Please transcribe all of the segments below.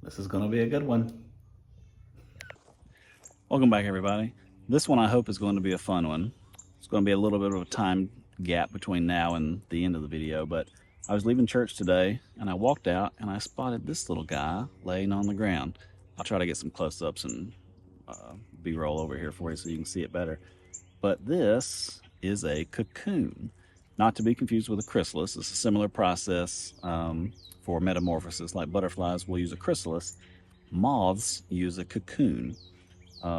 This is going to be a good one. Welcome back, everybody. This one I hope is going to be a fun one. It's going to be a little bit of a time gap between now and the end of the video, but I was leaving church today and I walked out and I spotted this little guy laying on the ground. I'll try to get some close-ups and B-roll over here for you so you can see it better. But this is a cocoon, not to be confused with a chrysalis. It's a similar process for metamorphosis. Like butterflies will use a chrysalis, moths use a cocoon.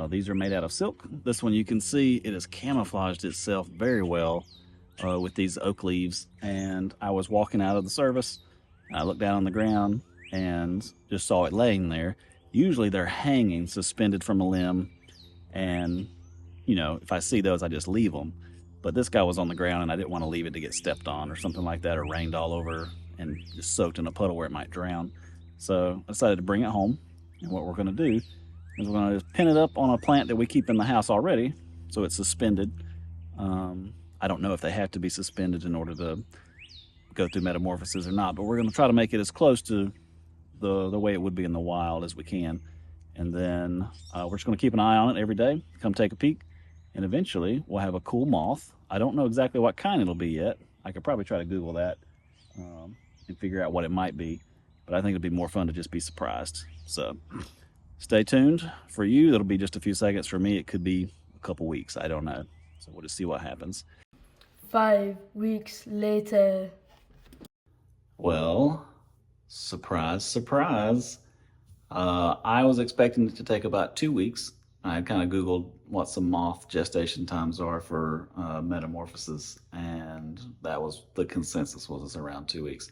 These are made out of silk. This one you can see it has camouflaged itself very well with these oak leaves. And I was walking out of the service. I looked down on the ground and just saw it laying there. Usually they're hanging suspended from a limb, and you know, if I see those, I just leave them. But this guy was on the ground and I didn't want to leave it to get stepped on or something like that, or rained all over and just soaked in a puddle where it might drown. So I decided to bring it home. And what we're going to do is we're going to just pin it up on a plant that we keep in the house already, so it's suspended. I don't know if they have to be suspended in order to go through metamorphosis or not, but we're going to try to make it as close to the way it would be in the wild as we can. And then we're just going to keep an eye on it every day, come take a peek, and eventually we'll have a cool moth. I don't know exactly what kind it'll be yet. I could probably try to Google that and figure out what it might be, but I think it'd be more fun to just be surprised. So stay tuned. For you, it'll be just a few seconds. For me, it could be a couple weeks. I don't know. So we'll just see what happens. 5 weeks later. Well, surprise, surprise. I was expecting it to take about 2 weeks. I kind of Googled what some moth gestation times are for metamorphosis, and that was the consensus, was around 2 weeks.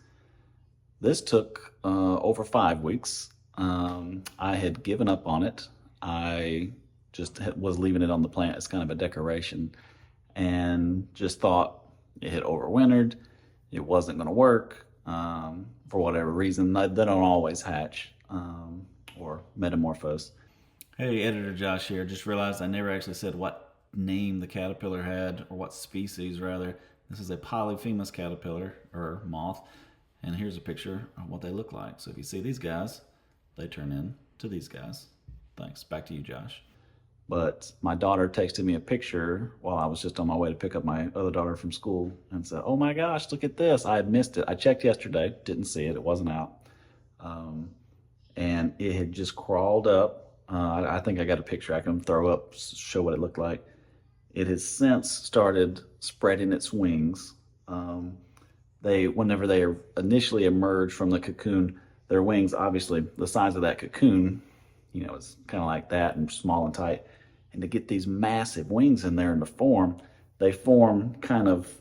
This took over 5 weeks. I had given up on it. I just was leaving it on the plant as kind of a decoration, and just thought it had overwintered. It wasn't going to work for whatever reason. They don't always hatch or metamorphose. Hey, Editor Josh here. Just realized I never actually said what name the caterpillar had, or what species rather. This is a polyphemus caterpillar, or moth, and here's a picture of what they look like. So if you see these guys, they turn into these guys. Thanks. Back to you, Josh. But my daughter texted me a picture while I was just on my way to pick up my other daughter from school and said, "Oh my gosh, look at this. I had missed it. I checked yesterday, didn't see it. It wasn't out." And it had just crawled up. I think I got a picture I can throw up, show what it looked like. It has since started spreading its wings. Whenever they initially emerge from the cocoon, their wings, obviously the size of that cocoon, you know, it's kind of like that and small and tight. And to get these massive wings in there and to form, they form kind of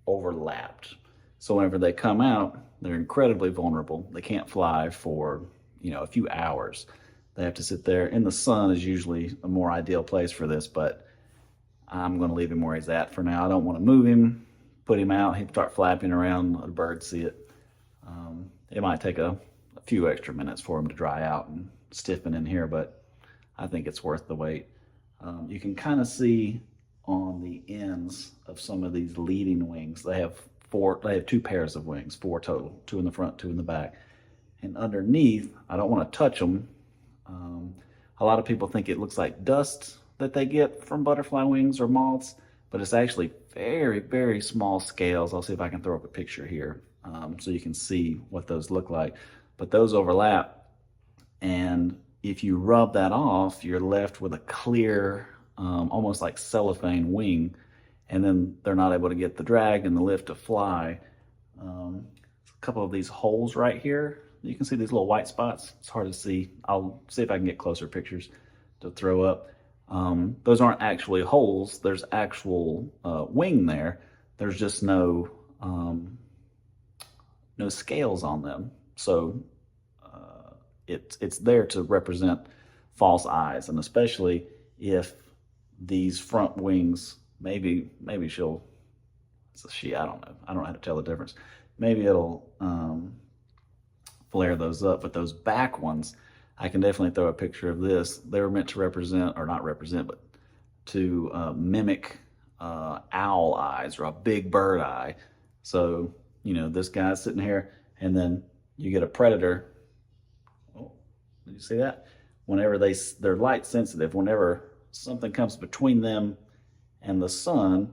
overlapped. So whenever they come out, they're incredibly vulnerable. They can't fly for, you know, a few hours. They have to sit there. In the sun is usually a more ideal place for this, but I'm going to leave him where he's at for now. I don't want to move him, put him out. He'd start flapping around, let the birds see it. It might take a few extra minutes for him to dry out and stiffen in here, but I think it's worth the wait. You can kind of see on the ends of some of these leading wings, they have 2 pairs of wings, 4 total, 2 in the front, 2 in the back. And underneath, I don't want to touch them. A lot of people think it looks like dust that they get from butterfly wings or moths, but it's actually very, very small scales. I'll see if I can throw up a picture here so you can see what those look like. But those overlap, and if you rub that off, you're left with a clear, almost like cellophane wing, and then they're not able to get the drag and the lift to fly. A couple of these holes right here, you can see these little white spots. It's hard to see. I'll see if I can get closer pictures to throw up. Those aren't actually holes. There's actual wing there. There's just no scales on them. So it's there to represent false eyes, and especially if these front wings, maybe she'll, it's a she, I don't know how to tell the difference. Maybe it'll flare those up, but those back ones, I can definitely throw a picture of this. They were meant to represent, or not represent, but to mimic owl eyes or a big bird eye. So, you know, this guy's sitting here, and then you get a predator. Oh, did You see that? Whenever they're light sensitive, whenever something comes between them and the sun,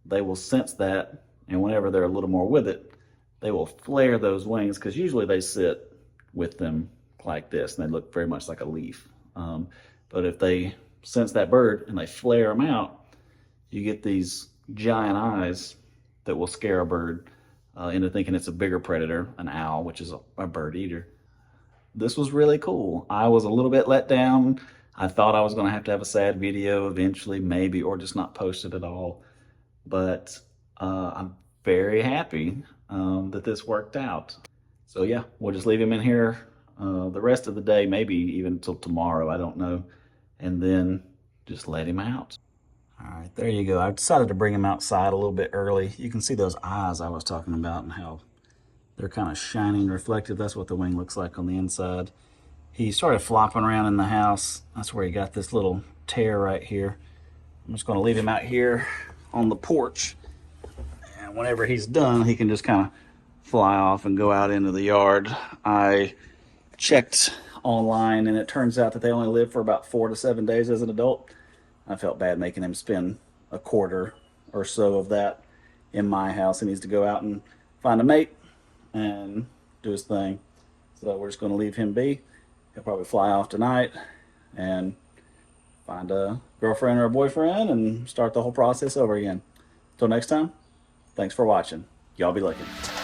they will sense that, and whenever they're a little more with it, they will flare those wings, because usually they sit with them like this and they look very much like a leaf. But if they sense that bird and they flare them out, you get these giant eyes that will scare a bird into thinking it's a bigger predator, an owl, which is a bird eater. This was really cool. I was a little bit let down. I thought I was going to have a sad video eventually, maybe, or just not post it at all. But I'm very happy that this worked out. So yeah, we'll just leave him in here the rest of the day, maybe even until tomorrow, I don't know, and then just let him out. All right, there you go. I decided to bring him outside a little bit early. You can see those eyes I was talking about and how they're kind of shiny and reflective. That's what the wing looks like on the inside. He started flopping around in the house. That's where he got this little tear right here. I'm just going to leave him out here on the porch. And whenever he's done, he can just kind of fly off and go out into the yard. I checked online, and it turns out that they only live for about 4 to 7 days as an adult. I felt bad making him spend a quarter or so of that in my house. He needs to go out and find a mate and do his thing. So we're just going to leave him be. He'll probably fly off tonight and find a girlfriend or a boyfriend and start the whole process over again. Until next time, thanks for watching. Y'all be looking.